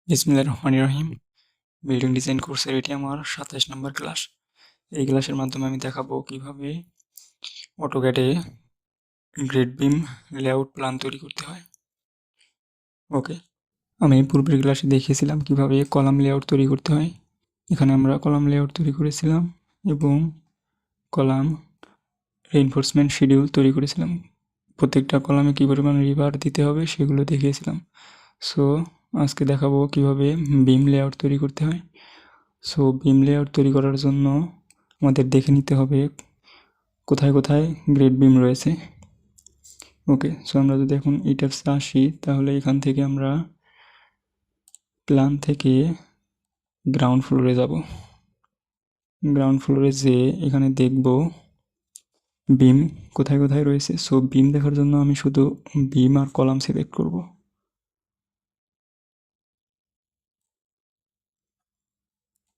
বিসমিল্লাহির রহমানির রহিম। Building design কোর্সের এটি আমার ২৭ নম্বর ক্লাস। এই ক্লাসের মাধ্যমে আমি দেখাবো কিভাবে অটোক্যাডে গ্রেড বিম লেআউট প্ল্যান তৈরি করতে হয়। ওকে, আমি পূর্বের ক্লাসে দেখিয়েছিলাম কিভাবে কলাম লেআউট তৈরি করতে হয়। এখানে আমরা কলাম লেআউট তৈরি করেছিলাম এবং কলাম রিইনফোর্সমেন্ট শিডিউল তৈরি করেছিলাম। প্রত্যেকটা কলামে কী পরিমাণ রিবার দিতে হবে সেগুলো দেখিয়েছিলাম। সো আজকে দেখাবো কিভাবে বিম লেআউট তৈরি করতে হয়। সো বিম লেআউট তৈরি করার জন্য আমাদের দেখে নিতে হবে কোথায় কোথায় গ্রেড বিম রয়েছে। ওকে, সো আমরা যদি এখন ইটাপসে আসি তাহলে এখান থেকে আমরা প্ল্যান থেকে গ্রাউন্ড ফ্লোরে যাব। গ্রাউন্ড ফ্লোরে যেয়ে এখানে দেখব বিম কোথায় কোথায় রয়েছে। সো বিম দেখার জন্য আমি শুধু বিম আর কলাম সিলেক্ট করব।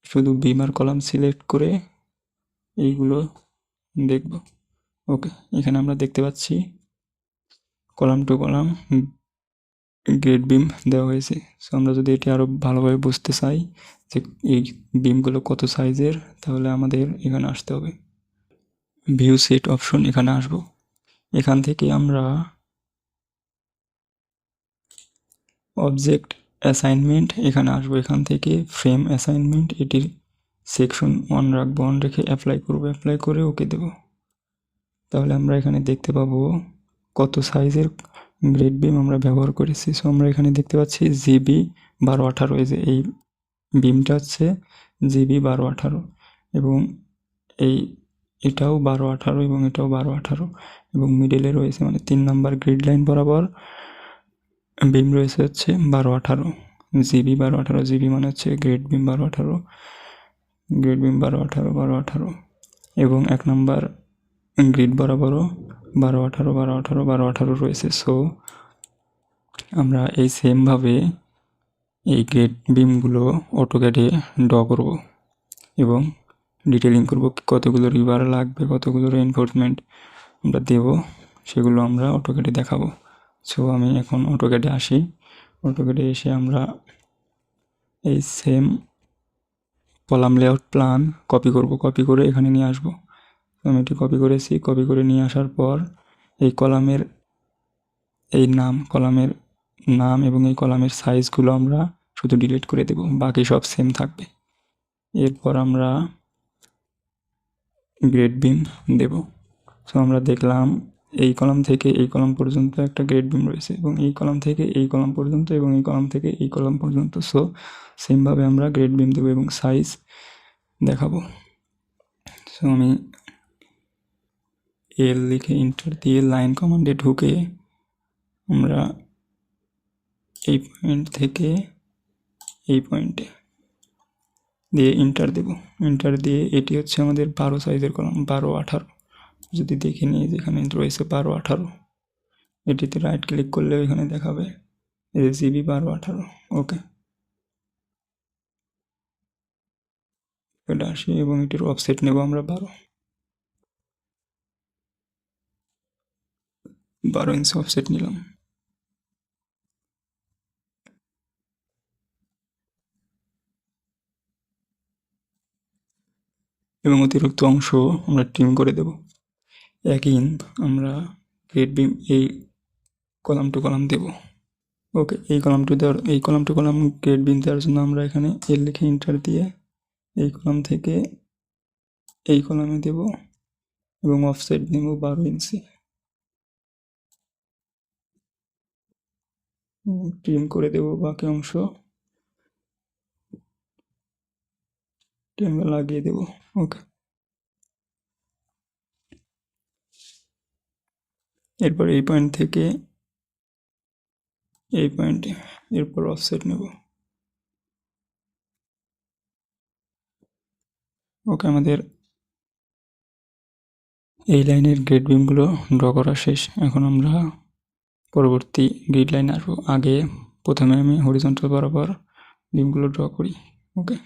শুধু বিম আর কলাম সিলেক্ট করে এইগুলো দেখব। ওকে, এখানে আমরা দেখতে পাচ্ছি column to column grade beam দেওয়া হয়েছে। সো আমরা যদি এটি আরও ভালোভাবে বুঝতে চাই যে এই বিমগুলো কত সাইজের, তাহলে আমাদের এখানে আসতে হবে, ভিউ সেট অপশন এখানে আসব। এখান থেকে আমরা অবজেক্ট অ্যাসাইনমেন্ট এখানে আসবো। এখান থেকে ফ্রেম অ্যাসাইনমেন্ট এটির সেকশন 1 রাখবো, 1 রেখে অ্যাপ্লাই করব। অ্যাপ্লাই করে ওকে দেব। তাহলে আমরা এখানে দেখতে পাবো কত সাইজের গ্রেড বিম আমরা ব্যবহার করেছি। সো আমরা এখানে দেখতে পাচ্ছি জিবি 1218, এই যে এই বিমটা হচ্ছে জিবি 1218 এবং এটাও 1218 এবং এটাও 1218 এবং মিডলে রয়েছে মানে 3 নম্বর গ্রিড লাইন বরাবর বিম রয়েছে হচ্ছে 1218 জিবি। 1218 জিবি মানে হচ্ছে গ্রেড বিম 1218, গ্রেড বিম 1218 এবং 1 নম্বর গ্রিড বরাবরও 1218 রয়েছে। সো আমরা এই সেমভাবে এই গ্রেড বিমগুলো অটোক্যাডে ড্র করব এবং ডিটেলিং করব, কতগুলো রিবার লাগবে, কতগুলো রিইনফোর্সমেন্ট আমরা দেব, সেগুলো আমরা অটোক্যাডে দেখাবো। সো আমি এখন অটোক্যাডে আসি। অটোক্যাডে এসে আমরা এই same column layout plan copy করব, কপি করে এখানে নিয়ে আসব। আমি এটি কপি করেছি। কপি করে নিয়ে আসার পর এই কলামের কলামের নাম এবং এই কলামের সাইজগুলো আমরা শুধু ডিলিট করে দেব, বাকি সব সেম থাকবে। এরপর আমরা গ্রেড বিম দেব। সো আমরা দেখলাম এই কলাম থেকে এই কলাম পর্যন্ত একটা গ্রেড বিম রয়েছে এবং এই কলাম থেকে এই কলাম পর্যন্ত এবং এই কলাম থেকে এই কলাম পর্যন্ত। সো সেমভাবে আমরা গ্রেড বিম দেবো এবং সাইজ দেখাবো। সো আমি এল লিখে এন্টার দিয়ে লাইন কমান্ডে ঢুকে আমরা এই পয়েন্ট থেকে এই পয়েন্টে দিয়ে এন্টার দেব। এন্টার দিয়ে এটি হচ্ছে আমাদের 12 সাইজের কলাম, 1218। যদি দেখে নিই যেখানে রয়েছে 1218, এটিতে রাইট ক্লিক করলে এখানে দেখাবে জিবি 1218। ওকে, এটা আসি এবং এটির অফসেট নেব আমরা 12 ইঞ্চি অফসেট নিলাম এবং অতিরিক্ত অংশ আমরা ট্রিম করে দেব। একই আমরা গ্রেড বিম এই কলাম টু কলাম দেব। ওকে, এই column to column grade beam দেওয়ার জন্য আমরা এখানে এল লিখে এন্টার দিয়ে এই কলাম থেকে এই কলামে দেব এবং অফসেট নেব 12 ইঞ্চি। ট্রিম করে দেব বাকি অংশ, ট্রিম লাগিয়ে দেব। ওকে, এরপর এই পয়েন্ট থেকে এই পয়েন্টে এরপর অফসেট নেব। ওকে, আমাদের এই লাইনের গ্রেড বিমগুলো ড্র করা শেষ। এখন আমরা পরবর্তী গ্রিড লাইনে আসবো। আগে প্রথমে আমি হরিজন্টাল বরাবর বিমগুলো ড্র করি। ওকে,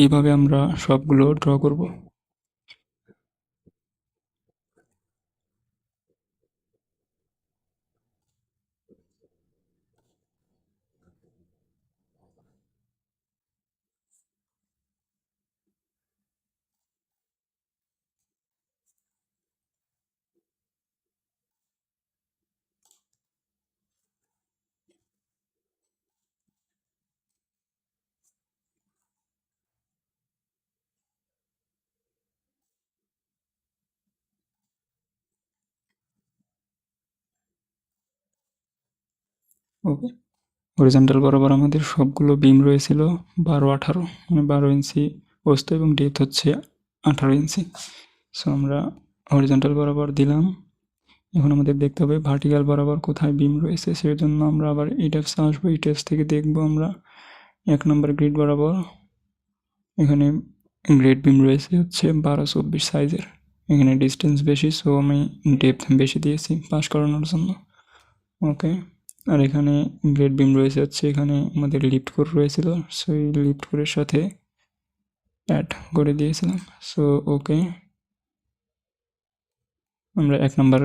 এইভাবে আমরা সবগুলো ড্র করব। ওকে, হরিজন্টাল বরাবর আমাদের সবগুলো বিম রয়েছিল 12-18, মানে 12 ইঞ্চি প্রস্থ এবং ডেপথ হচ্ছে 18 ইঞ্চি। সো আমরা হরিজন্টাল বরাবর দিলাম। এখন আমাদের দেখতে হবে ভার্টিক্যাল বরাবর কোথায় বিম রয়েছে, সেই জন্য আমরা আবার এই টাইপসে আসবো। এই টাইপস থেকে দেখবো আমরা 1 নম্বর গ্রিড বরাবর এখানে গ্রেড বিম রয়েছে হচ্ছে 12-24 সাইজের। এখানে ডিস্টেন্স বেশি, সো আমি ডেপথ বেশি দিয়েছি পাস করানোর জন্য। ওকে, আর এখানে গ্রেড বিম রয়েছে হচ্ছে, এখানে আমাদের লিফট কোর রয়েছিল, সো এই লিফট কোরের সাথে অ্যাড করে দিয়েছিলাম। সো ওকে, আমরা 1 নম্বর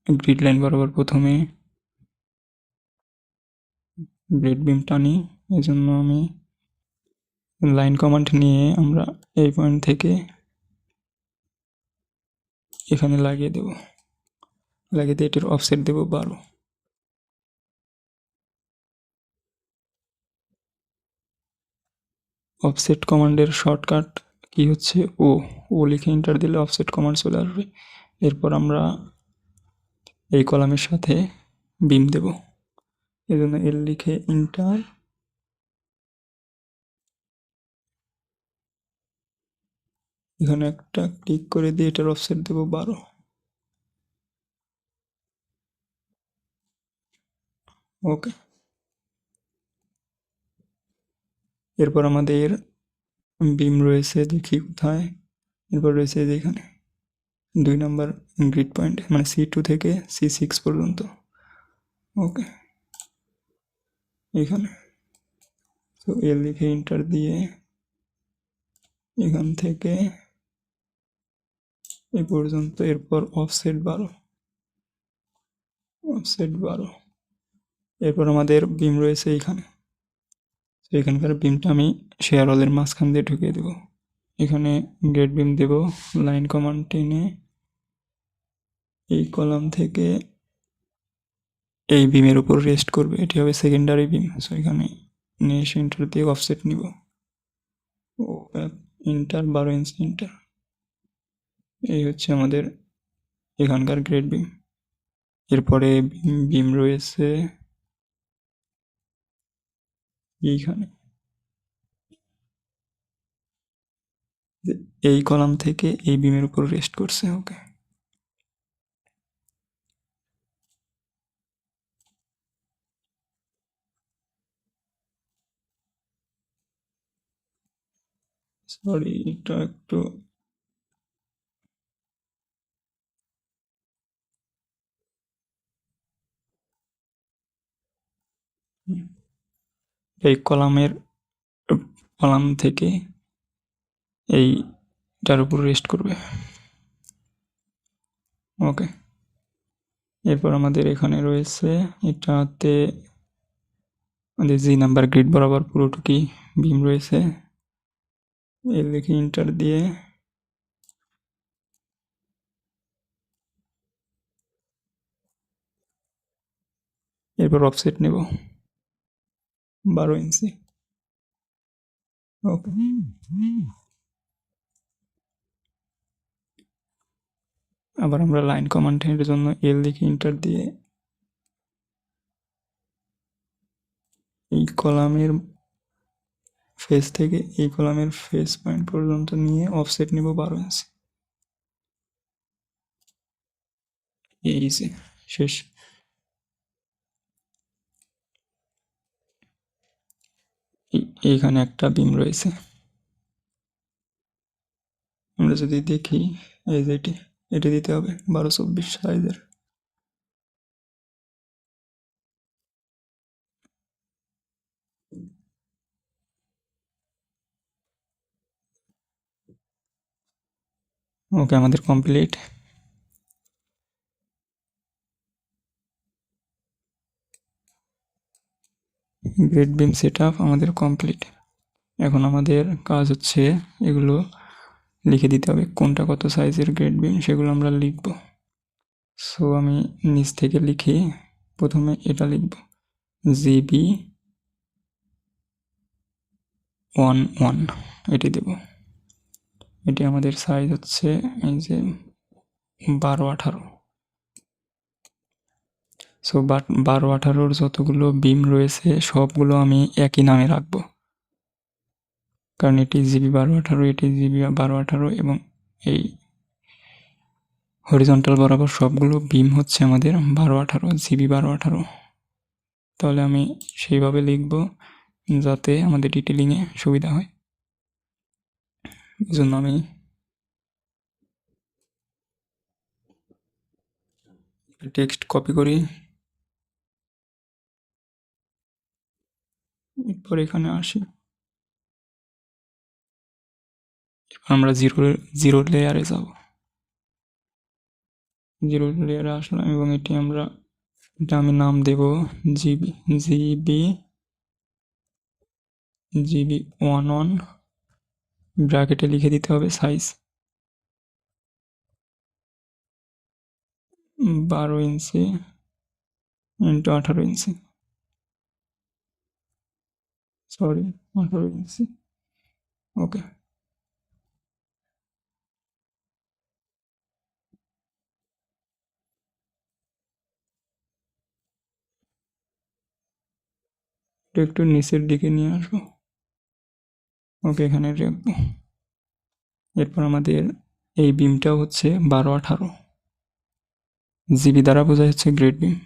গ্রিড লাইন বরাবর প্রথমে গ্রেড বিম টানি। এই জন্য আমি লাইন কমান্ড নিয়ে আমরা এই পয়েন্ট থেকে এখানে লাগিয়ে দেব, লাগিয়ে দিয়ে এটির অফসেট দেব 12। অফসেট কমান্ডের শর্টকাট কি হচ্ছে ও লিখে এন্টার দিলে অফসেট কমান্ড চলে আসবে। এরপর আমরা এই কলামের সাথে বিম দেব, এই জন্য এল লিখে এন্টার। এখানে একটা ক্লিক করে দিয়ে এটার অফসেট দেব 12। ওকে, এরপর আমাদের বিম রয়েছে, দেখি কোথায়। এরপর রয়েছে যেখানে 2 নম্বর গ্রিড পয়েন্ট, মানে C2 থেকে C6 পর্যন্ত। ওকে, এখানে তো এল লিখে এন্টার দিয়ে এখান থেকে এই পর্যন্ত। এরপর অফসেট 12, অফসেট 12। এরপর আমাদের বিম রয়েছে এইখানে, তো এখানকার বিমটা আমি শেয়ার হলের মাঝখান দিয়ে ঢুকিয়ে দেব। এখানে গ্রেড বিম দেব, লাইন কমান্ড টেনে এই কলাম থেকে এই বিমের উপর রেস্ট করবে, এটি হবে সেকেন্ডারি বিম। সো এখানে নিয়ে এন্টার দিয়ে অফসেট নিব, ও ইন্টার 12 ইঞ্চি ইন্টার। এই হচ্ছে আমাদের এখানকার গ্রেড বিম। এরপরে বিম রয়েছে এইখানে, এই কলাম থেকে এই বিমের উপর রেস্ট করছে। ওকে, সরি এটা একটু এই কলাম থেকে এইটার উপর রেস্ট করবে। ওকে, এরপর আমাদের এখানে রয়েছে এটাতে আমাদের G নম্বর গ্রিড বরাবর পুরোটুকি বিম রয়েছে। এর লিখে ইন্টার দিয়ে এরপর অফসেট নেব 12 ইঞ্চি। ওকে, আবার আমরা লাইন কমান্ডের জন্য এল লিখে ইন্টার দিয়ে এই কলামের ফেস থেকে এই কলামের ফেস পয়েন্ট পর্যন্ত নিয়ে অফসেট নিব 12 ইঞ্চি। এই যে শেষ। এইখানে একটা বিম রয়েছে, আমরা যদি দেখি এই যে এটি দিতে হবে 12-24 সাইজের। ওকে, আমাদের complete. Grade beam set up আমাদের কমপ্লিট। এখন আমাদের কাজ হচ্ছে এগুলো লিখে দিতে হবে, কোনটা কত সাইজের গ্রেড বিম সেগুলো আমরা লিখব। সো আমি নিচ থেকে লিখি, প্রথমে এটা লিখব জিবি 11, এটি দেব। এটি আমাদের সাইজ হচ্ছে এই যে 12-18। সো 12-18 যতগুলো বিম রয়েছে সবগুলো আমি একই নামে রাখবো, কারণ এটি জিবি 12-18, এটি জিবি 12-18 এবং এই হরিজন্টাল বরাবর সবগুলো বিম হচ্ছে আমাদের 12-18, জিবি 12-18। তাহলে আমি সেইভাবে লিখব যাতে আমাদের ডিটেলিংয়ে সুবিধা হয়। এই জন্য আমি টেক্সট কপি করি, এরপর এখানে আসি। আমরা জিরো লেয়ারে যাব। জিরো লেয়ারে আসলাম এবং এটা আমি নাম দেব জিবি জিবি জিবি 11, ব্র্যাকেটে লিখে দিতে হবে সাইজ 12 ইঞ্চি ইন্টু 18 ইঞ্চি, সরি 18 ইঞ্চি। ওকে, এটা একটু নিচের দিকে নিয়ে আসবো। ওকে, এখানে রাখবো। এরপর আমাদের এই বিমটাও হচ্ছে 12-18, জিবি দ্বারা বোঝা যাচ্ছে গ্রেড বিম।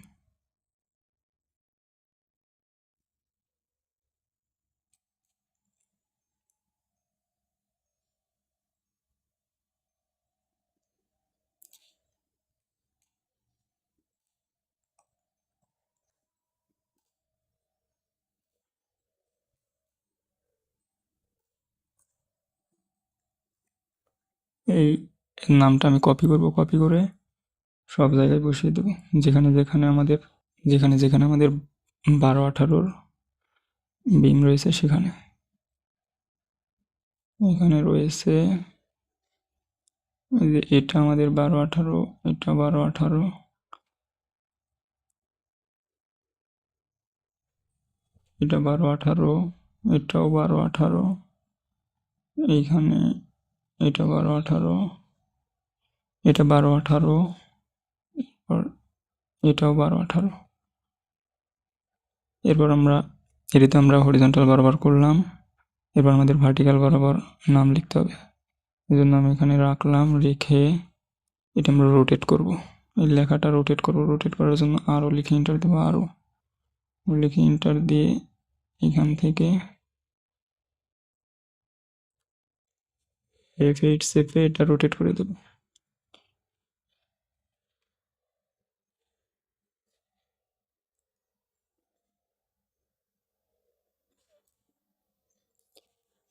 এই নামটা আমি কপি করব, কপি করে সব জায়গায় বসিয়ে দেবো, যেখানে যেখানে আমাদের 12-18 বিম রয়েছে সেখানে। এখানে রয়েছে এটা আমাদের 12-18, এটা 12-18, এটা 12-18, এটাও 12-18, এইখানে এটা 12-18, এটা 12-18, আর এটাও 12-18। এরপর এটিতে আমরা হরিজন্টাল বরাবর করলাম। এবার আমাদের ভার্টিক্যাল বরাবর নাম লিখতে হবে। এই জন্য আমি এখানে রাখলাম, রেখে এটা আমরা রোটেট করব। এই লেখাটা রোটেট করব, রোটেট করার জন্য আরও লিখে এন্টার দেবো, আরও লিখে এন্টার দিয়ে এখান থেকে F8 চেপে এটা রোটেট করে দেবো।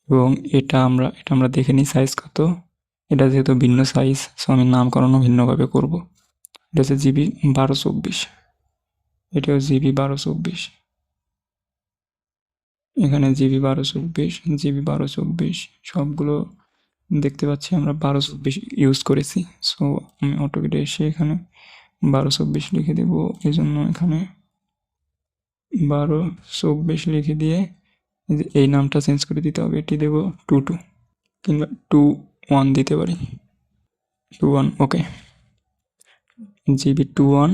এবং এটা আমরা দেখে নিই সাইজ কত। এটা যেহেতু ভিন্ন সাইজ, সো আমি নামকরণও ভিন্নভাবে করব। এটা হচ্ছে জিবি 1224, এটাও জিবি 1224, এখানে জিবি 1224, জিবি 1224 সবগুলো দেখতে পাচ্ছি আমরা 1224 ইউজ করেছি। সো আমি অটোকেটে এসে এখানে 1224 লিখে দেব। এই জন্য এখানে 1224 লিখে দিয়ে এই নামটা চেঞ্জ করে দিতে হবে, এটি দেব 22 কিংবা 21 দিতে পারি, 21। ওকে, জিবি 21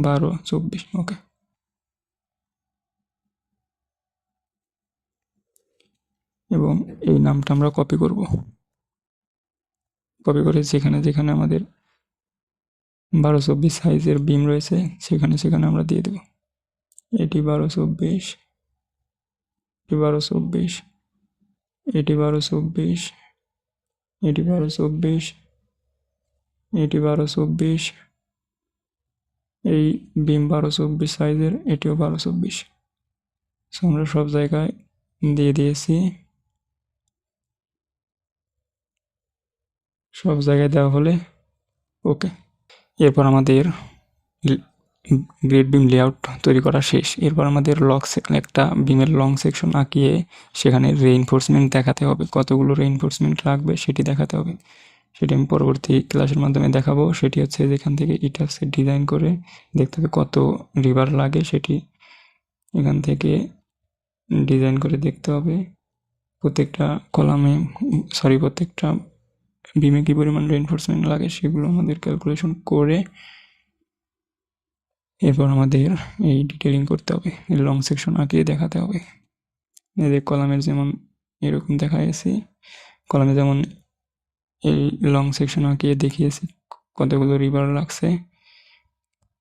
1224। ওকে, এবং এই নামটা আমরা কপি করব, কপি করে যেখানে আমাদের 1224 সাইজের বিম রয়েছে সেখানে আমরা দিয়ে দেব। এটি 1224, এটি 1224, এটি 1224, এটি 1224, এটি 1224, এই বিম 1224 সাইজের, এটিও 1224। আমরা সব জায়গায় দিয়ে দিয়েছি। সব জায়গায় দেওয়া হলে ওকে। এরপর আমাদের গ্রেড বিম লেআউট তৈরি করা শেষ। এরপর আমাদের একটা বিমের লং সেকশন আঁকিয়ে সেখানে রেইনফোর্সমেন্ট দেখাতে হবে, কতগুলো রেইনফোর্সমেন্ট লাগবে সেটি দেখাতে হবে। সেটি আমি পরবর্তী ক্লাসের মাধ্যমে দেখাবো। সেটি হচ্ছে যেখান থেকে ইটা সেট ডিজাইন করে দেখতে হবে কত রিবার লাগে, সেটি এখান থেকে ডিজাইন করে দেখতে হবে। প্রত্যেকটা কলামে প্রত্যেকটা বিমে কী পরিমাণ রেইনফোর্সমেন্ট লাগে সেগুলো আমাদের ক্যালকুলেশন করে এরপর আমাদের এই ডিটেলিং করতে হবে, লং সেকশন আঁকিয়ে দেখাতে হবে। এদের কলামের যেমন এরকম দেখাইছি, কলামে যেমন এই লং সেকশন আঁকিয়ে দেখিয়েছি কতগুলো রিভার লাগছে,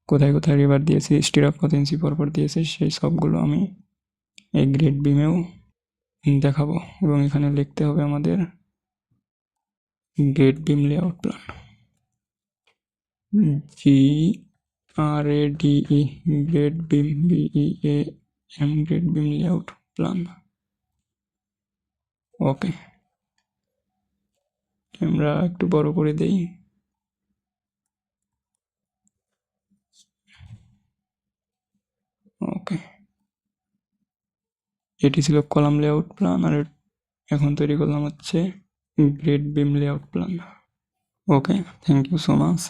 কোথায় কোথায় রিভার দিয়েছি, স্টিরাপ কত ইঞ্চি পরপর দিয়েছে, সেই সবগুলো আমি এই গ্রেড বিমেও দেখাবো। এবং এখানে লিখতে হবে আমাদের grade beam layout plan, GRADE, grade beam, BEAM, grade beam layout plan. Okay, আমরা একটু বড় করে দেই। ওকে, এটি ছিল কলাম লেআউট প্ল্যান, আর এখন তৈরি করলাম হচ্ছে grade beam layout plan. Okay, thank you so much.